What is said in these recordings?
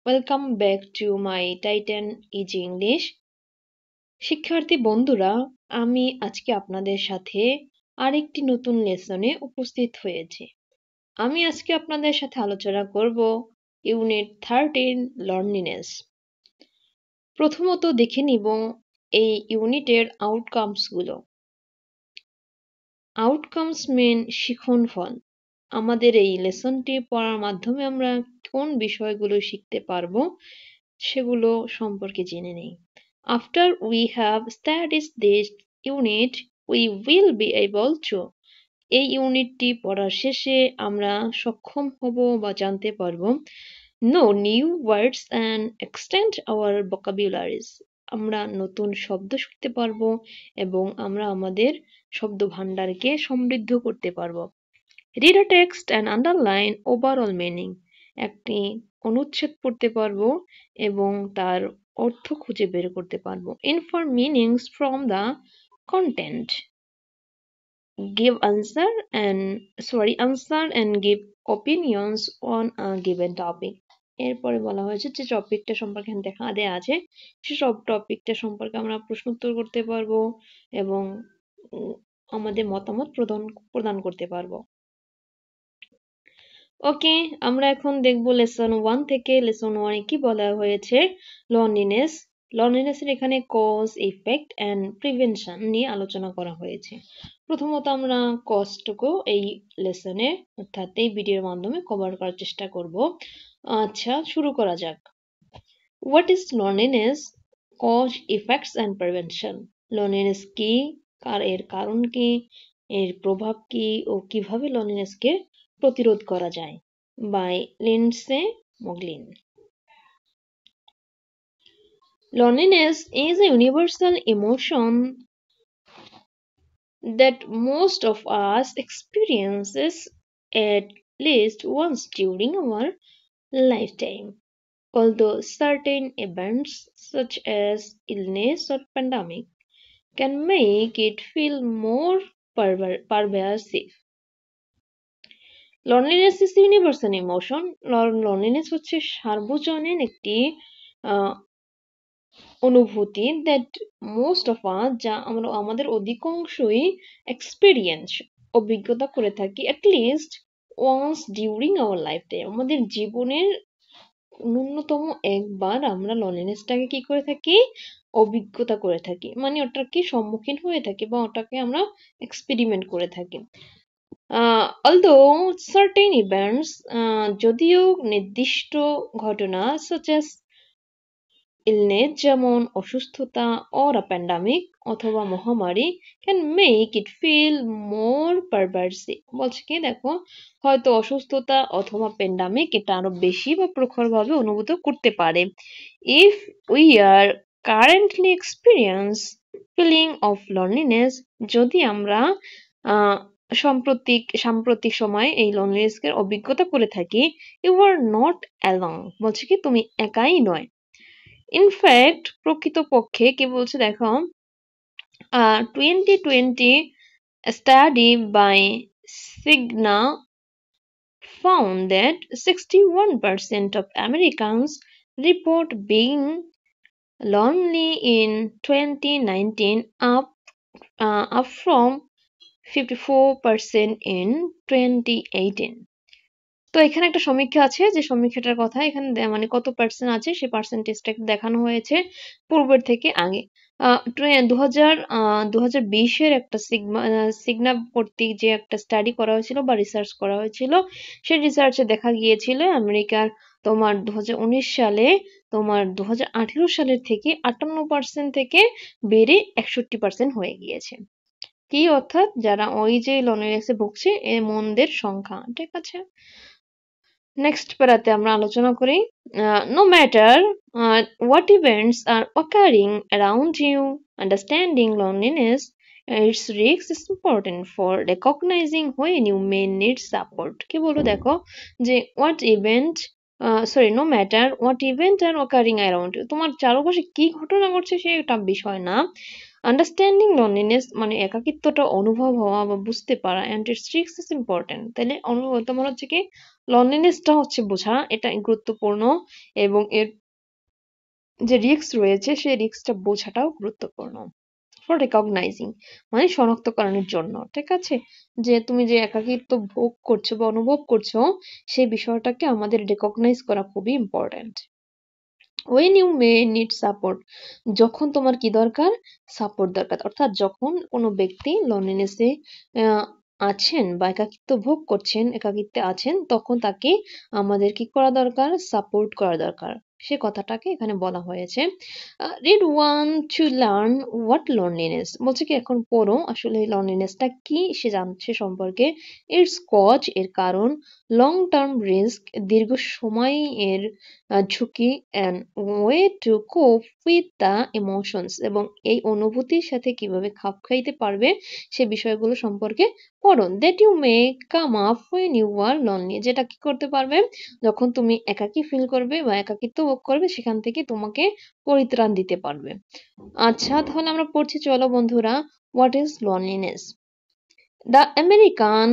Welcome back to my Titan easy English. শিক্ষার্থী বন্ধুরা, আমি আজকে আপনাদের সাথে আরেকটি নতুন লেসনে উপস্থিত হয়েছি। আমি আজকে আপনাদের সাথে আলোচনা করব ইউনিট 13 লর্নিনেস। প্রথমত দেখে নিব এই ইউনিটের আউটকামসগুলো। আউটকামস মেন শিখন ফল। আমাদের এই লেসনটি পড়ার মাধ্যমে আমরা কোন বিষয়গুলো শিখতে পারবো সেগুলো সম্পর্কে জেনে নেই। After we have studied this unit, we will be able to এই ইউনিটটি পড়ার শেষে আমরা সক্ষম হব বা জানতে পারবো know new words and extend our vocabularies। আমরা নতুন শব্দ শিখতে পারবো এবং আমরা আমাদের শব্দ ভান্ডারকে সমৃদ্ধ করতে পারবো। Read a text and underline overall meaning। একটি অনুচ্ছেদ পড়তে পারবো এবং তার অর্থ খুঁজে বের করতে পারবো। Infer meanings from the content। answer and give opinions on a given topic। এরপরে বলা হয়েছে যে টপিকটা সম্পর্কে দেখা দেয়া আছে সেসব টপিকটা সম্পর্কে আমরা প্রশ্ন উত্তর করতে পারবো এবং আমাদের মতামত প্রদান করতে পারবো। ওকে, আমরা এখন দেখব লেসন 1 থেকে। লেসন 1 কি বলা হয়েছে? লনলিনেস। লনলিনেসের এখানে কজ, ইফেক্ট এন্ড প্রিভেনশন নিয়ে আলোচনা করা হয়েছে। প্রথমত আমরা কজটুকু এই লেসনে অর্থাৎ এই ভিডিওর মাধ্যমে কভার করার চেষ্টা করব। আচ্ছা, শুরু করা যাক। What is loneliness? Cause, effects and prevention. Loneliness কি, এর কারণ কি, এর প্রভাব কি ও কিভাবে লনলিনেসকে প্রতিরোধ করা যায়। By Lindsay Moglin. Loneliness is a universal emotion that most of us experiences at least once during our lifetime. Although certain events such as illness or pandemic can make it feel more pervasive. Loneliness is universal emotion. Loneliness হচ্ছে সার্বজনীন একটি অনুভূতি that most of us যা আমরা আমাদের অধিকাংশই experience অভিজ্ঞতা করে থাকি at least once during our lifetime। আমাদের জীবনের ন্যূনতম একবার আমরা লনলিনেসটাকে কি করে থাকি? অভিজ্ঞতা করে থাকি, মানে ওটাকে সম্মুখীন হয়ে থাকি বা ওটাকে আমরা এক্সপেরিমেন্ট করে থাকি। although certain events যদিও নির্দিষ্ট ঘটনা such as illness যেমন অসুস্থতা or a pandemic অথবা মহামারী can make it feel more pervasive। বলছে কি দেখো, হয়তো অসুস্থতা অথবা প্যান্ডামিক এটা আরো বেশি বা প্রখরভাবে অনুভূত করতে পারে। if we are currently experience feeling of loneliness, যদি আমরা সাম্প্রতিক সময়ে এই লনলিনেসের অভিজ্ঞতা করে থাকি, you are not alone। বলছে কি তুমি একাই নয়। ইনফ্যাক্ট প্রকৃতপক্ষে কি বলছে দেখো, 2020 study by Cigna found that 61% of Americans report being lonely in 2019, up from 54% in 2018। তো এখানে একটা সমীক্ষা আছে, যে সমীক্ষাটার কথা এখানে মানে কত পার্সেন্ট আছে সেই পার্সেন্টেজটা দেখানো হয়েছে পূর্বের থেকে আগে। 2020-এর একটা সিগনা কর্তৃক যে একটা স্টাডি করা হয়েছিল বা রিসার্চ করা হয়েছিল, সেই রিসার্চে দেখা গিয়েছিল আমেরিকার তোমার 2019 সালে তোমার 2018 সালের থেকে 58% থেকে বেড়ে 61% হয়ে গিয়েছে। কি অর্থাৎ যারা ওই যে লনলিনেসে ভুগছে এমনদের সংখ্যা, ঠিক আছে। নেক্সট প্যারাতে আমরা আলোচনা করি, no matter what events are occurring around you, understanding loneliness its risks is important for recognizing when you may need support। কি বলবো দেখো, যে no matter what event are occurring around you, তোমার চারপাশে কি ঘটনা ঘটছে সেটা বিষয় না, আন্ডারস্ট্যান্ডিং লনলিনেস মানে একাকিত্বটা অনুভব হওয়া বা বুঝতে পারা, and it's risk is important. তাহলে তোমার হচ্ছে কি লনলিনেসটা হচ্ছে বোঝা, এটা গুরুত্বপূর্ণ, এবং এর যে রিস্ক রয়েছে সেই রিস্কটা বোঝাটাও গুরুত্বপূর্ণ। ফর রেকগনাইজিং মানে শনাক্তকরণের জন্য, ঠিক আছে, যে তুমি যে একাকিত্ব ভোগ করছো বা অনুভব করছো সেই বিষয়টাকে আমাদের রেকগনাইজ করা খুবই important. when you may need support, যখন তোমার কি দরকার, সাপোর্ট দরকার, অর্থাৎ যখন কোনো ব্যক্তি লনলিনেসে আছেন বা একাকিত্ব ভোগ করছেন, একাকিত্বে আছেন, তখন তাকে আমাদের কি করা দরকার, সাপোর্ট করা দরকার, সে কথাটাকে এখানে বলা হয়েছে। Read one to learn what loneliness, বলছে কি এখন পড়ো আসলে লনলিনেসটা কি সে জানছে সম্পর্কে, ইটস কজ এর কারণ, লং টার্ম রিস্ক দীর্ঘ সময় এর ঝুঁকি, অ্যান্ড ওয়ে টু কোপ উইথ দ্য ইমোশনস এবং এই অনুভূতির সাথে কিভাবে খাপ খাইতে পারবে সে বিষয়গুলো সম্পর্কে পড়ো। That you may come up when you are lonely, যেটা কি করতে পারবে যখন তুমি একাকী ফিল করবে বা একাকিত্ব ভোগ করবে সেখান থেকে তোমাকে পরিত্রাণ দিতে পারবে। আচ্ছা তাহলে আমরা পড়ছি, চলো বন্ধুরা, what is loneliness. The American,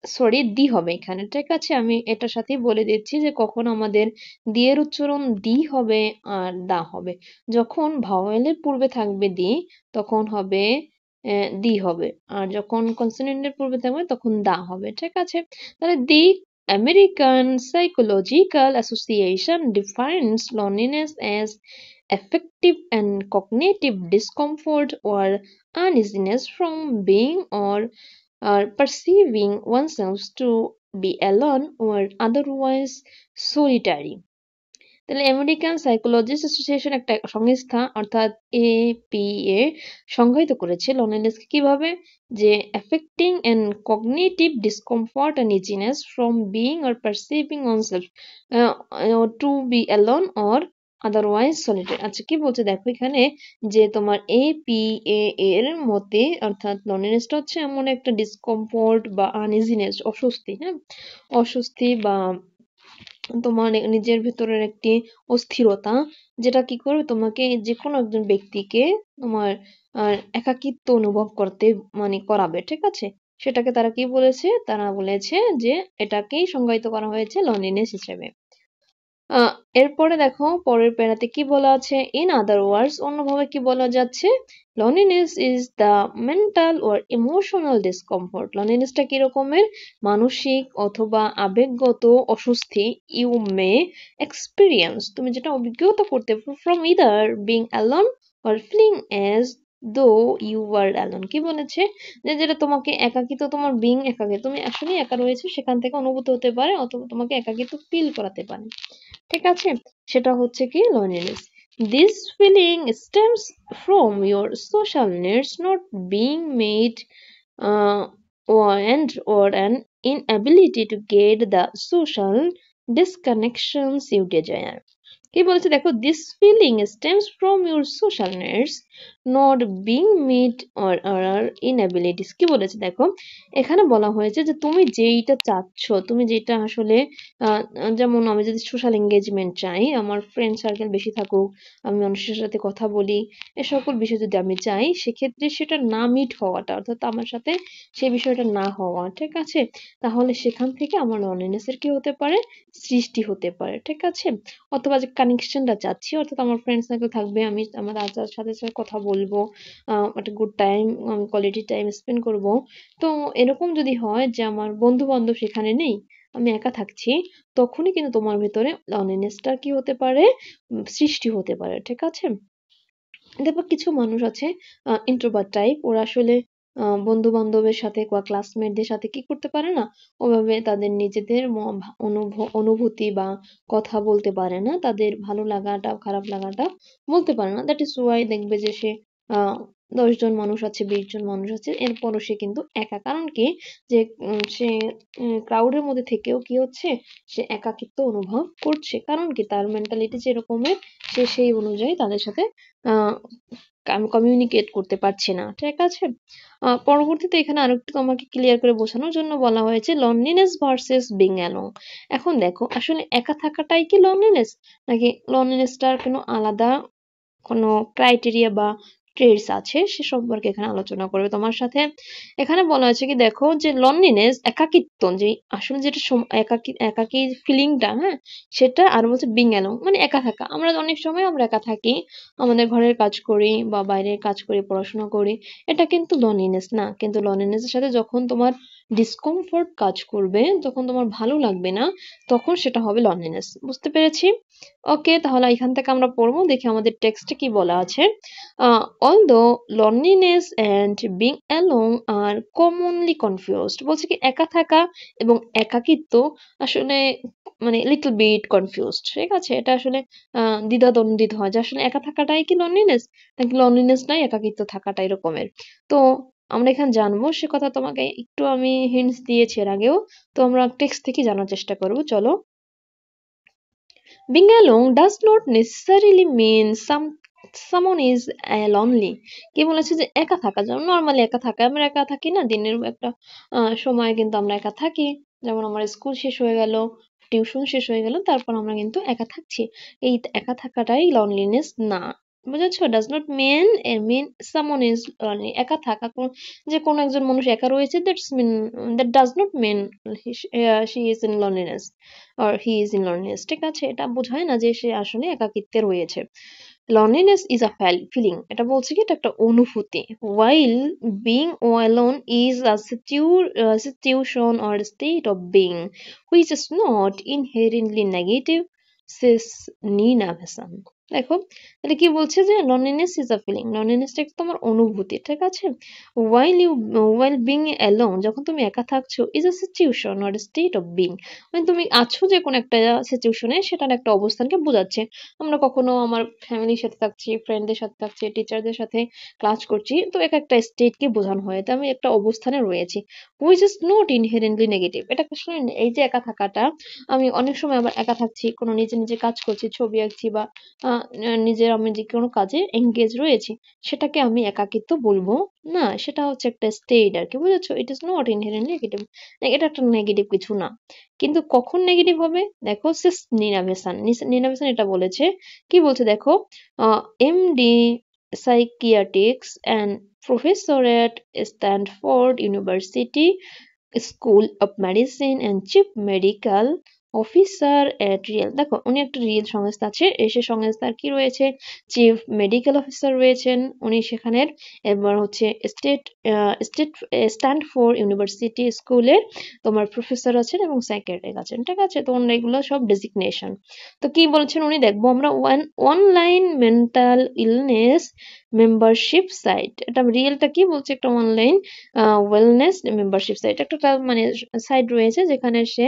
sorry the হবে এখানে, ঠিক আছে, আমি এটার সাথেই বলে দিচ্ছি যে কখন আমাদের দি এর উচ্চারণ দি হবে আর দা হবে। যখন ভাওয়েলের পূর্বে থাকবে দি তখন হবে দি হবে, আর যখন কনসোনেন্টের পূর্বে থাকবে তখন দা হবে, ঠিক আছে। তাহলে the American psychological association defines loneliness as affective and cognitive discomfort or uneasiness from being or perceiving oneself to be alone or otherwise solitary। তাহলে আমেরিকান সাইকোলজিস্ট অ্যাসোসিয়েশন একটা সংস্থা অর্থাৎ এপিএ সংজ্ঞায়িত করেছে লনলিনেসকে কিভাবে, যে affecting and cognitive discomfort and easiness from being or perceiving oneself to be alone or otherwise solitary. আচ্ছা কি বলছে দেখো এখানে, যে তোমার এপিএ এর মতে অর্থাৎ লনলিনেসটা হচ্ছে এমন একটা ডিসকমফোর্ট বা আনইজিনেস, অস্বস্তি, হ্যাঁ, অস্বস্তি বা তোমার নিজের ভেতরের একটি অস্থিরতা, যেটা কি করবে তোমাকে যে কোনো একজন ব্যক্তিকে তোমার একাকিত্ব অনুভব করতে মানে করাবে, ঠিক আছে। সেটাকে তারা কি বলেছে, তারা বলেছে যে এটাকেই সংজ্ঞায়িত করা হয়েছে লনলিনেস হিসেবে। এরপরে দেখো পরের প্যারাতে কি বলা আছে, ইন আদার ওয়ার্ডস অন্যভাবে কি বলা যাচ্ছে, loneliness is the mental or emotional discomfort, লনলিনেসটা কি রকমের, মানসিক অথবা আবেগগত অস্বস্তি, ইউ মে এক্সপিরিয়েন্স তুমি যেটা অভিজ্ঞতা করতে from either being alone or feeling as though you are alone, কি বলেছে, যে যেটা তোমাকে একাকিত্ব, তোমার বিং একাকিত্ব, তুমি আসলে একা রয়েছে সেখান থেকে অনুভূত হতে পারে, অথবা তোমাকে একাকিত্ব ফিল করাতে পারে, ঠিক আছে, সেটা হচ্ছে কি loneliness. This feeling stems from your social needs not being met, uh, or an inability to get the social disconnections you desire. কি বলেছে দেখো, this feeling stems from your social needs not being met or inabilities, কি বলেছে দেখো, এখানে বলা হয়েছে যে তুমি যেইটা চাচ্ছ, তুমি যেটা আসলে যেমন আমি যদি সোশ্যাল এঙ্গেজমেন্ট চাই, আমার ফ্রেন্ড সার্কেল বেশি থাকুক, আমি মানুষের সাথে কথা বলি, এ সকল বিষয় যদি আমি চাই, সেক্ষেত্রে সেটা না মিট হওয়াটা অর্থাৎ আমার সাথে সেই বিষয়টা না হওয়া, ঠিক আছে, তাহলে সেখান থেকে আমার লনলিনেস এর কি হতে পারে, সৃষ্টি হতে পারে, ঠিক আছে। অথবা যে কানেকশনটা চাচ্ছি অর্থাৎ আমার ফ্রেন্ড সার্কেল থাকবে, আমি আমার সাথে সাথে কথা বলবো, একটা good time, quality time spend করব, তো এরকম যদি হয় যে আমার বন্ধু বান্ধব সেখানে নেই, আমি একা থাকছি, তখনই কিন্তু তোমার ভেতরে লনলিনেসটা কি হতে পারে, সৃষ্টি হতে পারে, ঠিক আছে। দেখো কিছু মানুষ আছে ইন্ট্রোভার্ট টাইপ, ওরা আসলে বন্ধু বান্ধবের সাথে বা ক্লাসমেটদের সাথে কি করতে পারে না, ওভাবে তাদের নিজেদের অনুভূতি বা কথা বলতে পারে না, তাদের ভালো লাগাটা খারাপ লাগাটা বলতে পারে না, দ্যাট ইজ ওয়াই দেখবে যে সে 10 জন মানুষ আছে, 20 জন মানুষ আছে, এরপরও সে কিন্তু একা, কারণ কি, যে সে ক্রাউডের মধ্যে থেকেও কি হচ্ছে, সে একাকিত্ব অনুভব করছে, কারণ কি তার মেন্টালিটি যেরকমের, সে সেই অনুযায়ী তাদের সাথে কমিউনিকেট করতে পারছে না, ঠিক আছে। পরবর্তীতে এখানে আরেকটু তোমাকে ক্লিয়ার করে বোঝানোর জন্য বলা হয়েছে লনলিনেস ভার্সেস বিং অ্যালোন। এখন দেখো আসলে একা থাকাটাই কি লনলিনেস, নাকি লনলিনেসটার কোনো আলাদা কোনো ক্রাইটেরিয়া বা ট্রেডস আছে সে সম্পর্কে এখানে আলোচনা করবে তোমার সাথে। এখানে বলা হয়েছে কি দেখো যে লনলিনেস একাকিত্ব, যে আসলে যেটা একাকি একাকী ফিলিংটা, হ্যাঁ, সেটা। আর বলছে বিং অ্যালোন মানে একা থাকা। আমরা অনেক সময় আমরা একা থাকি, আমাদের ঘরের কাজ করি বা বাইরের কাজ করি, পড়াশোনা করি, এটা কিন্তু লনলিনেস না। কিন্তু লনলিনেসের সাথে যখন তোমার ডিসকমফোর্ট কাজ করবে, যখন তোমার ভালো লাগবে না, তখন সেটা হবে লনলিনেস। বুঝতে পেরেছি? ওকে, তাহলে এখান থেকে আমরা পড়বো, দেখি আমাদের টেক্সটে কি বলা আছে। Although loneliness and being alone are commonly confused, বলছে কি একা থাকা এবং একাকিত্ব আসলে মানে লিটল বিট কনফিউজড, ঠিক আছে? এটা আসলে দ্বিধাদ্বন্দ্বিত হয় যে আসলে একা থাকাটাই কি লনলিনেস, নাকি লনলিনেস নাই একাকিত্ব থাকাটা এরকমের। তো আমরা এখানে জানবো সে কথা, তোমাকে একটু আমি হিন্টস দিয়েছি এর আগেও। তো আমরা টেক্সট থেকে জানার চেষ্টা করব, চলো। Being alone does not necessarily mean someone is lonely. কি বলেছে যে একা থাকা, যেমন নর্মালি একা থাকা, আমরা একা থাকি না দিনের একটা সময় কিন্তু আমরা একা থাকি। যেমন আমার স্কুল শেষ হয়ে গেল, টিউশন শেষ হয়ে গেল, তারপর আমরা কিন্তু একা থাকছি। এই একা থাকাটাই লনলিনেস না। বুঝেছো? Does not mean someone is lonely. একা থাকা যে কোনো একজন মানুষ একা রয়েছে, that does not mean she is in loneliness or he is in loneliness, ঠিক আছে? এটা বোঝায় না যে সে আসলে একাকিত্বে রয়েছে। loneliness is a feeling, এটা বলছে কি এটা একটা অনুভূতি, while being alone is a situation or state of being which is not inherently negative, says Nina Vasan। দেখো তাহলে কি বলছে যে loneliness is a feeling, loneliness টা তোমার অনুভূতি, ঠিক আছে? while being alone, যখন তুমি একা থাকছো, is a situation or a state of being, মানে তুমি আছো যে কোনো একটা সিচুয়েশনে, সেটার একটা অবস্থানকে বোঝাচ্ছে। আমরা কখনো আমার ফ্যামিলির সাথে থাকছি, ফ্রেন্ডদের সাথে থাকছি, টিচারদের সাথে ক্লাস করছি, তো এক একটা স্টেটকে বোঝানো হয়, তো আমি একটা অবস্থানে রয়েছি, which is not inherently negative. এটা আসলে এই যে একা থাকাটা, আমি অনেক সময় আবার একা থাকছি, কোনো নিজে নিজে কাজ করছি, ছবি আঁকছি বা নিজের আমি যে কোনো কাজে এঙ্গেজ রয়েছি, সেটাকে আমি একাকিত্ব বলবো না। সেটা হচ্ছে একটা স্টেট আর কি, বুঝেছো? It is not inherently negative, এটা একটা নেগেটিভ কিছু না। কিন্তু কখন নেগেটিভ হবে দেখো, সিস নিনাবেসান, নিনাবেসান এটা বলেছে। কি বলছে দেখো, MD psychiatrics and professor at Stanford University School of Medicine and chief medical officer at Real. দেখো উনি একটা রিয়েল সংস্থা আছে, সে সংস্থার কি রয়েছে, চিফ মেডিকেল অফিসার রয়েছেন উনি সেখানের। এবার হচ্ছে স্টেট স্টেট স্ট্যানফোর্ড ইউনিভার্সিটি স্কুলের তোমার প্রফেসর আছেন এবং সাইকিয়াট্রিক আছেন, ঠিক আছে? তো এগুলো সব ডেজিগনেশন। তো কি বলছেন উনি, দেখবো আমরা online mental illness membership site. এটা রিয়েলটা কি বলছে, একটা অনলাইন ওয়েলনেস মেম্বারশিপ সাইট, একটা মানে সাইট রয়েছে যেখানে সে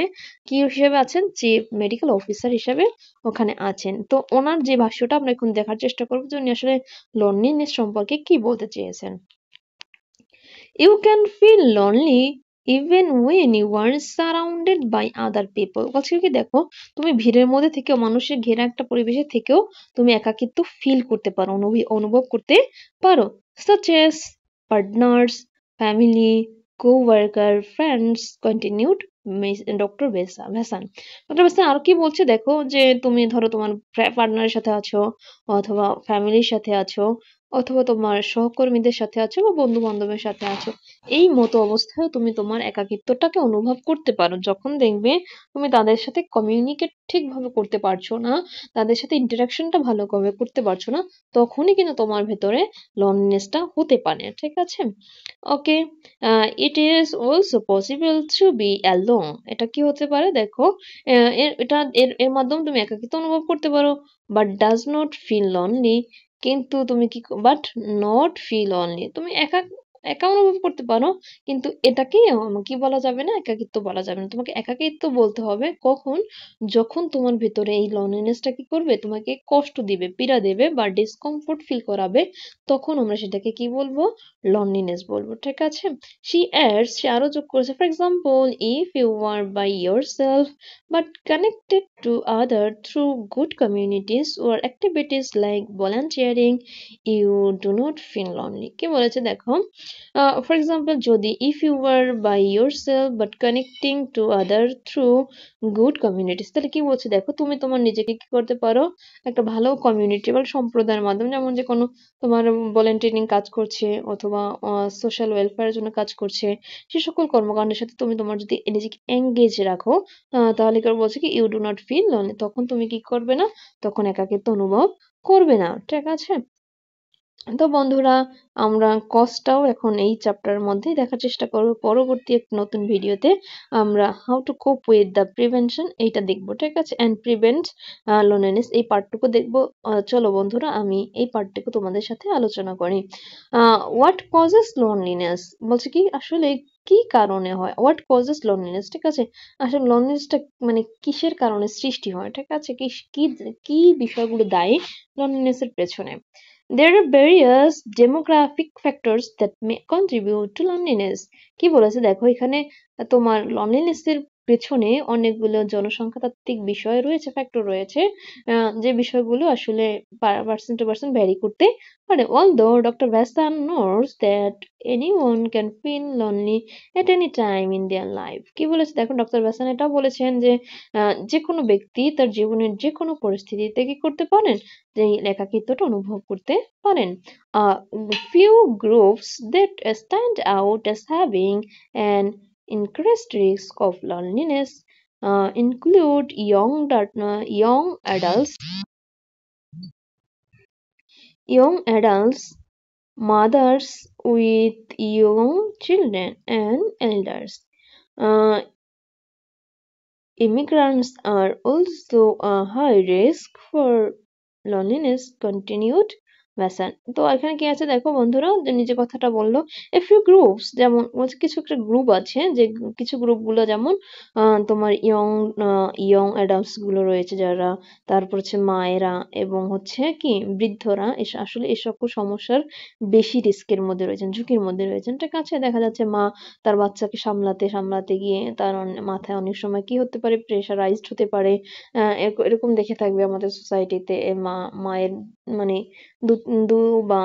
কি হিসেবে আছেন, চিফ মেডিকেল অফিসার হিসেবে ওখানে আছেন। তো ওনার যে ভাষ্যটা আমরা এখন দেখার চেষ্টা করবো যে উনি আসলে লনলিনেস সম্পর্কে কি বলতে চেয়েছেন। You can feel lonely even when you are surrounded by other people. বলছে কি দেখো, তুমি ভিড়ের মধ্যে থেকেও, মানুষের ঘেরা একটা পরিবেশে থেকেও তুমি একাকিত্ব ফিল করতে পারো, অনুভব করতে পারো। Such as partners, family, co-worker, friends, continued doctor ভেসান। ডক্টর ভেসান আর কি বলছে দেখো, যে তুমি ধরো তোমার পার্টনারের সাথে আছো, অথবা ফ্যামিলির সাথে আছো, অথবা তোমার সহকর্মীদের সাথে আছো বা বন্ধু বান্ধবের সাথে আছো, এই মতো অবস্থায় তুমি তোমার একাকিত্বটাকে অনুভব করতে পারো। যখন দেখবে তুমি তাদের সাথে কমিউনিকেট ঠিকভাবে করতে পারছো না, তাদের সাথে ইন্টারাকশনটা ভালোভাবে করতে পারছো না, তখনই কিন্তু তোমার ভেতরে লনলিনেসটা হতে পারে, ঠিক আছে? Okay, it is also possible to be alone. এটা কি হতে পারে দেখো, এর মাধ্যমে তুমি একাকিত্ব অনুভব করতে পারো, but does not feel lonely. কিন্তু তুমি কি, বাট নট ফিল অনলি, তুমি একা একা অনুভব করতে পারো, কিন্তু এটাকে কি বলা যাবে না, একাকিত্ব বলা যাবে না। তোমাকে একাকিত্ব বলতে হবে কখন, যখন তোমার ভিতরে এই লনলিনেসটা কি করবে, তোমাকে কষ্ট দিবে, পীড়া দেবে বা ডিসকমফোর্ট ফিল করাবে, তখন আমরা সেটাকে কি বলবো, লনলিনেস বলবো, ঠিক আছে? সে আরো যোগ করেছে, for example, if you are by yourself but connected to other through good communities or activities like volunteering, you do not feel lonely। কি বলেছে দেখো, ফর এক্সাম্পল, যদি if you are by yourself but connecting to other through good communities, তাহলে কি বলছে দেখো, তুমি তোমার নিজেকে কি করতে পারো, একটা ভালো কমিউনিটি বা সম্প্রদায়ের মাধ্যমে, যেমন যে কোনো তোমার ভলেন্টিয়ারিং কাজ করছে অথবা সোশ্যাল ওয়েলফেয়ারের জন্য কাজ করছে, সে সকল কর্মকাণ্ডের সাথে তুমি তোমার যদি নিজেকে এঙ্গেজ রাখো, তাহলে কি বলছে কি, you do not feel lonely, তখন তুমি কি করবে না, তখন একাকিত্ব অনুভব করবে না। ঠিক আছে। তো বন্ধুরা, আমরা কজটাও এখন এই চ্যাপ্টারের মধ্যেই দেখার চেষ্টা করব। পরবর্তী একটা নতুন ভিডিওতে আমরা হাউ টু কোপ উইথ দ্য প্রিভেনশন এইটা দেখবো। ঠিক আছে, অ্যান্ড প্রিভেন্ট লোনলিনেস এই পার্টটুকু দেখবো। চলো বন্ধুরা, আমি এই পার্টটুকু তোমাদের সাথে আলোচনা করি। হোয়াট কজেস লোনলিনেস, বলছে কি আসলে কি কারণে হয়, হোয়াট কজেস লোনলিনেস। ঠিক আছে, আসলে লোনলিনেসটা মানে কিসের কারণে সৃষ্টি হয়, ঠিক আছে, কি কি কি বিষয়গুলো দায়ী লোনলিনেসের পেছনে। There are various demographic factors that may contribute to loneliness. কি বলেছে দেখো এখানে, তোমার loneliness এর পেছনে অনেকগুলো জনসংখ্যাতাত্ত্বিক বিষয় রয়েছে, ফ্যাক্টর রয়েছে, যে বিষয়গুলো আসলে পার্সন টু পার্সন ভ্যারি করতে পারে। Although Dr. Vassan knows that anyone can feel lonely at any time in their life. কি বলেছে দেখো, ডক্টর ভাসান এটাও বলেছেন যে যে কোনো ব্যক্তি তার জীবনের যে কোনো পরিস্থিতিতে কি করতে পারেন, যে একাকিত্বটা অনুভব করতে পারেন। Few groups that stand out as having an increased risk of loneliness include young adults, mothers with young children, and elders. Uh, Immigrants are also a high risk for loneliness, continued Vasan. তো এখানে কি আছে দেখো বন্ধুরা, যে নিজে কথাটা বললো, a few groups, যেমন বলছে কিছু একটা গ্রুপ আছে, যে কিছু গ্রুপ গুলো যেমন তোমার ইয়ং অ্যাডাল্টস গুলো রয়েছে যারা, তারপর হচ্ছে মায়েরা এবং হচ্ছে কি বৃদ্ধরা, আসলে এই সকল সমস্যার বেশি রিস্কের মধ্যে রয়েছেন, ঝুঁকির মধ্যে রয়েছেন। ঠিক আছে, দেখা যাচ্ছে মা তার বাচ্চাকে সামলাতে সামলাতে গিয়ে তার মাথায় অনেক সময় কি হতে পারে, প্রেশারাইজড হতে পারে। এরকম দেখে থাকবে আমাদের সোসাইটিতে, মায়ের মানে দু দু বা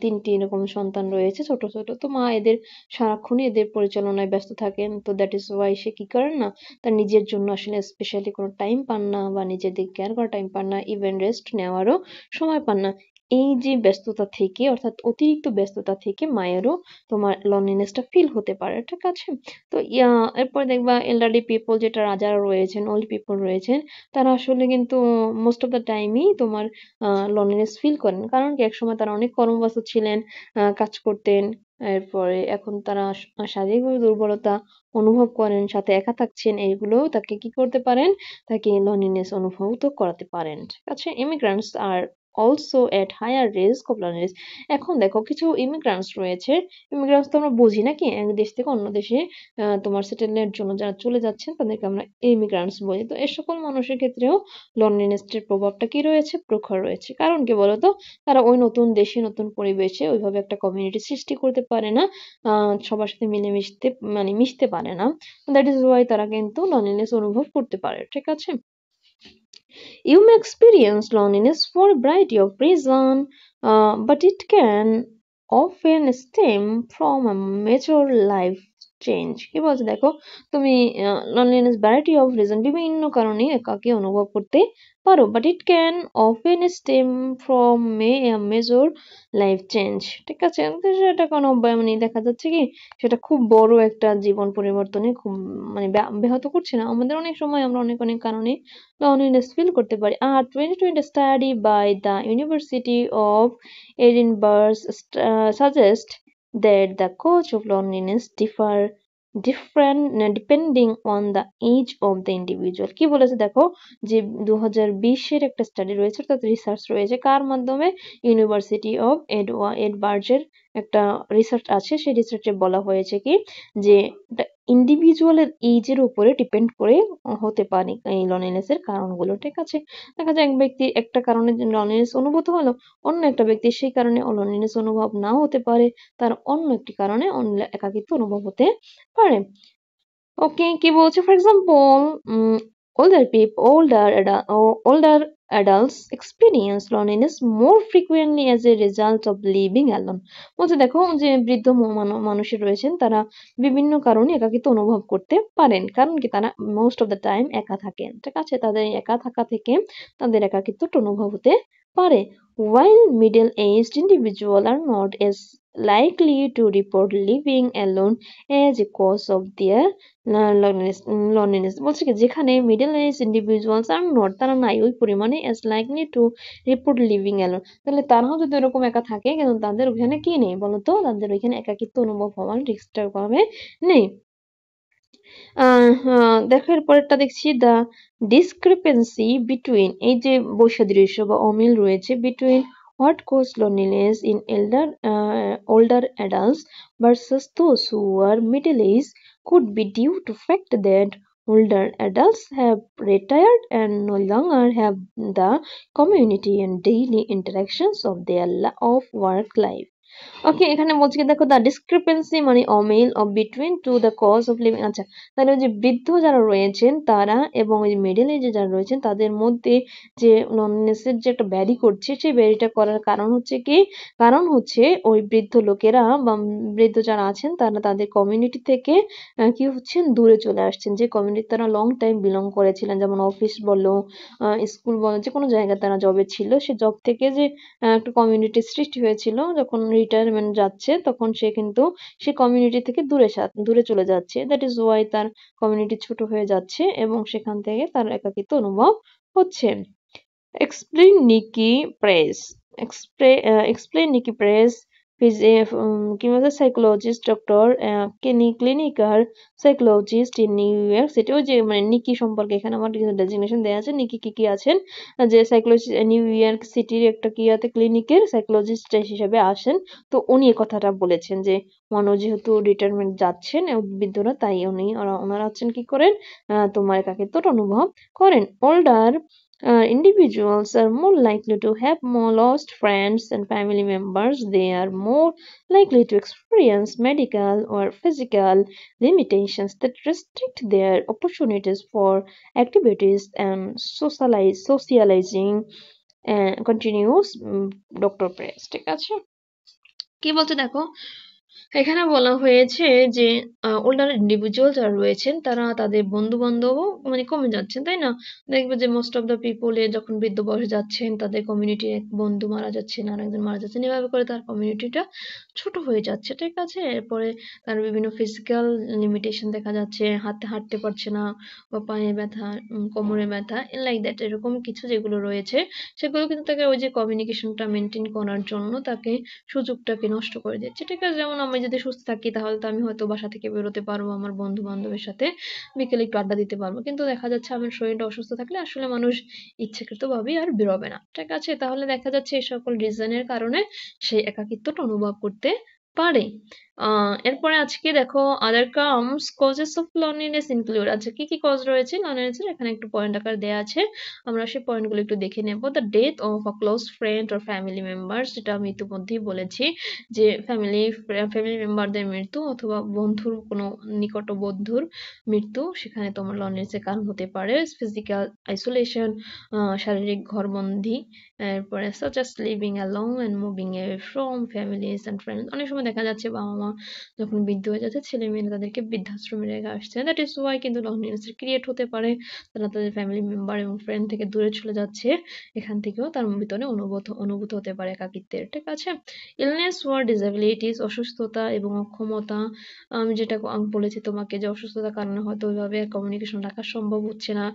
তিনটি এরকম সন্তান রয়েছে ছোট ছোট, তো মা এদের সারাক্ষণই এদের পরিচালনায় ব্যস্ত থাকেন। তো দ্যাট ইজ ওয়াই সে কি করেন না, তার নিজের জন্য আসলে স্পেশালি কোনো টাইম পান না, বা নিজের দিকে কেয়ার করার টাইম পান না, ইভেন রেস্ট নেওয়ারও সময় পান না। এই যে ব্যস্ততা থেকে, অর্থাৎ অতিরিক্ত ব্যস্ততা থেকে মায়েরও তোমার লনলিনেসটা ফিল হতে পারে। ঠিক আছে। তো এরপর দেখবা এলডারলি পিপল, যেটা যারা রয়েছেন, ওল্ড পিপল রয়েছেন, তারা আসলে কিন্তু মোস্ট অফ দ্য টাইমই তোমার লনলিনেস ফিল করেন। কারণ কি, একসময় তারা অনেক কর্মব্যস্ত ছিলেন, কাজ করতেন, এরপরে এখন তারা শারীরিকভাবে দুর্বলতা অনুভব করেন, সাথে একা থাকছেন, এইগুলোও তাকে কি করতে পারেন, তাকে লনলিনেস অনুভব তো করাতে পারেন। ঠিক আছে। Immigrants are also at higher risk of loneliness. এখন দেখো কিছু ইমিগ্রান্টস রয়েছে, ইমিগ্রান্টস তো আমরা বুঝি নাকি, এক দেশ থেকে অন্য দেশে তোমার সেটেলের জন্য যারা চলে যাচ্ছেন তাদেরকে আমরা ইমিগ্রান্টস বলি। তো এই সকল মানুষের ক্ষেত্রেও লনলিনেস এর প্রভাবটা কি রয়েছে, প্রখর রয়েছে। কারণ কি বলতো, তারা ওই নতুন দেশে নতুন পরিবেশে ওইভাবে একটা কমিউনিটি সৃষ্টি করতে পারে না, সবার সাথে মিলেমিশতে মানে মিশতে পারে না। দ্যাট ইজ ওয়াই তারা কিন্তু লনলিনেস অনুভব করতে পারে। ঠিক আছে। You may experience loneliness for a variety of reasons, but it can often stem from a major life change. কি বলছে দেখো, তুমি loneliness variety of reason, বিভিন্ন কারণে একাকী অনুভব করতে পারো, but it can often stem from a major life change. ঠিক আছে, তো সেটা কোনো মানে দেখা যাচ্ছে কি, সেটা খুব বড় একটা জীবন পরিবর্তনে খুব মানে ব্যাহত করছে না আমাদের। অনেক সময় আমরা অনেক অনেক কারণে loneliness feel করতে পারি। 2020 study by the University of Edinburgh suggests that the cause of loneliness different depending on the age of the individual. কি বলেছে দেখো, যে 2020-এর একটা স্টাডি রয়েছে, অর্থাৎ রিসার্চ রয়েছে, কার মাধ্যমে, ইউনিভার্সিটি অফ এডবার্জের একটা রিসার্চ আছে, সেই রিসার্চে বলা হয়েছে কি, যে ইন্ডিভিজুয়ালের এজের উপরে ডিপেন্ড করে হতে পারে এই লনলিনেস এর কারণগুলো। ঠিক আছে। দেখা যায় এক ব্যক্তি একটা কারণে লনলিনেস অনুভূত হলো, অন্য একটা ব্যক্তি সেই কারণে লনলিনেস অনুভব নাও হতে পারে, তার অন্য একটি কারণে একাকিত্ব অনুভব হতে পারে। ওকে, কি বলছে, for example older adults experience loneliness more frequently as a result of living alone. বলছে দেখো যে বৃদ্ধ মানুষের রয়েছেন তারা বিভিন্ন কারণে একাকিত্ব অনুভব করতে পারেন, কারণ কি তারা মোস্ট অফ দ্য টাইম একা থাকেন, ঠিক আছে, তাদের একা থাকা থেকে তাদের একাকিত্বটা অনুভব হতে পারে। While middle-aged individuals are not as likely to report living alone as a cause of their loneliness বলছে কি যেখানে middle age individuals are not তারা নাই ওই পরিমাণে as likely to report living alone, তাহলে তারাও যদি এরকম একা থাকে কিন্তু তাদের ওখানে কি নেই বলতো, তাদের ওইখানে একাকিত্ব অনুভব হওয়ার রিস্কটা ভাবে নেই। দেখো এর পরেরটা দেখছি দ্য ডিসক্রিপেন্সি বিটুইন, এই যে বৈসাদৃশ্য বা অমিল রয়েছে between what cause loneliness in older adults versus those who are middle aged could be due to fact that older adults have retired and no longer have the community and daily interactions of their of work life. Okay, এখানে বলছে কি দেখো the discrepancy মানে অমিল of between two the cause of living. আচ্ছা, তাহলে ওই যে বৃদ্ধ যারা রয়েছেন তারা এবং ওই মিডল এজে যারা রয়েছেন তাদের মধ্যে যে লনলিনেসের যে একটা ব্যাধি করছে, সেই ব্যাধিটা করার কারণ হচ্ছে কি, কারণ হচ্ছে ওই বৃদ্ধ লোকেরা বা বৃদ্ধ যারা আছেন তারা তাদের কমিউনিটি থেকে কি হচ্ছেন দূরে চলে আসছেন, যে কমিউনিটি তারা লং টাইম বিলং করেছিলেন, যেমন অফিস বলো স্কুল বলো যে কোনো জায়গায় তারা জবে ছিল, সে জব থেকে যে একটা কমিউনিটির সৃষ্টি হয়েছিল, যখন রিটায়ারমেন্ট যাচ্ছে তখন সে কিন্তু সে কমিউনিটি থেকে দূরে চলে যাচ্ছে, দ্যাট ইজ ওয়াই তার কমিউনিটি ছোট হয়ে যাচ্ছে এবং সেখান থেকে তার একাকিত্ব অনুভব হচ্ছে। Explain Nikki Press. Explain Nikki Press is a psychologist, doctor, clinical psychologist in New York City. ওই যে মানে নিকি সম্পর্কে এখানে আমার কিছু ডেজিগনেশন দেওয়া আছে, নিকি কি কি আছেন, যে সাইকোলজিস্ট নিউ ইয়র্ক সিটির একটা কি আছে ক্লিনিকের সাইকোলজিস্ট হিসেবে আসেন। তো উনি এই কথাটা বলেছেন যে মানুষ যেহেতু রিটায়ারমেন্ট যাচ্ছেন বৃদ্ধরা, তাই ওনারা হচ্ছেন কি করেন তোমার একাকিত্বটা অনুভব করেন। Older individuals are more likely to have more lost friends and family members. They are more likely to experience medical or physical limitations that restrict their opportunities for activities and socializing, continues Dr. Press, ঠিক আছে। কি বলতে দেখো এখানে বলা হয়েছে যে older individual যারা রয়েছেন তারা তাদের বন্ধু বান্ধবও মানে কমে যাচ্ছেন, তাই না? দেখবে যে মোস্ট অফ দ্য পিপলে যখন বৃদ্ধ বয়সে যাচ্ছেন তাদের কমিউনিটির এক বন্ধু মারা যাচ্ছেন আর একজন মারা যাচ্ছেন, এভাবে করে তার কমিউনিটিটা ছোট হয়ে যাচ্ছে, ঠিক আছে। এরপরে তার বিভিন্ন ফিজিক্যাল লিমিটেশন দেখা যাচ্ছে, হাঁটতে পারছে না বা পায়ে ব্যথা, কোমরে ব্যথা, লাইক দ্যাট, এরকম কিছু যেগুলো রয়েছে সেগুলো কিন্তু তাকে ওই যে কমিউনিকেশনটা মেনটেন করার জন্য তাকে সুযোগটাকে নষ্ট করে দিচ্ছে, ঠিক আছে। যেমন আমি যদি সুস্থ থাকি তাহলে তো আমি হয়তো বাসা থেকে বেরোতে পারবো, আমার বন্ধু বান্ধবের সাথে বিকেলে একটু আড্ডা দিতে পারবো, কিন্তু দেখা যাচ্ছে আমার শরীরটা অসুস্থ থাকলে আসলে মানুষ ইচ্ছাকৃতভাবেই আর বেরোবে না, ঠিক আছে। তাহলে দেখা যাচ্ছে এই সকল রিজনের কারণে সেই একাকিত্বটা অনুভব করতে পারে। এরপরে আজকে দেখো other comes causes of loneliness include, আচ্ছা কি কি কজ রয়েছে লনলিনেসের, এখানে একটু পয়েন্ট আকার দেওয়া আছে, আমরা সেই পয়েন্টগুলো একটু দেখে নেব। The death of a close friend or family members, যেটা আমি ইতিমধ্যেই বলেছি যে ফ্যামিলি মেম্বারদের মৃত্যু অথবা বন্ধুর কোনো নিকট বন্ধুর মৃত্যু, সেখানে তোমার লনলিনেসের কারণ হতে পারে। ফিজিক্যাল আইসোলেশন, শারীরিক ঘরবন্দি, এরপরে such us living alone and moving away from families and friends, অনেক সময় দেখা যাচ্ছে বাবা মা যখন বৃদ্ধ হয়ে যাচ্ছে ছেলে মেয়েরা তাদেরকে বৃদ্ধাশ্রমে রেখে আসছে, দ্যাট ইজ ওয়াই কিন্তু লনলিনেস ক্রিয়েট হতে পারে, তারা তাদের ফ্যামিলি মেম্বার এবং ফ্রেন্ড থেকে দূরে চলে যাচ্ছে, এখান থেকেও তার ভিতরে অনুভূত হতে পারে একাকিত্বের, ঠিক আছে। ইলনেস ওয়ার ডিসএবিলিটিস, অসুস্থতা এবং অক্ষমতা, আমি যেটা বলেছি তোমাকে যে অসুস্থতার কারণে হয়তো ওইভাবে কমিউনিকেশন রাখা সম্ভব হচ্ছে না,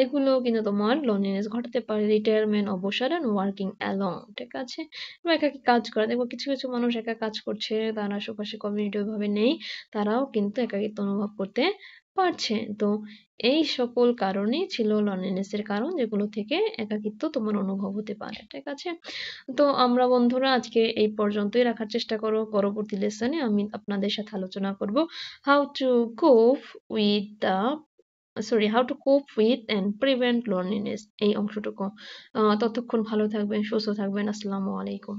এগুলো কিন্তু তোমার লনলিনেস ঘটাতে পারে। রিটায়ারমেন্ট, অবসর এন্ড ওয়ার্কিং অ্যালং, ঠিক আছে। বা একাকী কাজ করা, দেখবো কিছু কিছু মানুষ একা কাজ করছে, তার আশেপাশে কমিউনিটি ওইভাবে নেই, তারাও কিন্তু একাকিত্ব অনুভব করতে পারছে। তো এই সকল কারণেই ছিল লনলিনেসের কারণ, যেগুলো থেকে একাকিত্ব তোমার অনুভব হতে পারে, ঠিক আছে। তো আমরা বন্ধুরা আজকে এই পর্যন্তই রাখার চেষ্টা করব। পরবর্তী লেসনে আমি আপনাদের সাথে আলোচনা করব হাউ টু কোপ উইথ দ্য হাউ টু কোপ উইথ অ্যান্ড প্রিভেন্ট লনলিনেস, এই অংশটুকু। ততক্ষণ ভালো থাকবেন, সুস্থ থাকবেন। আসসালামু আলাইকুম।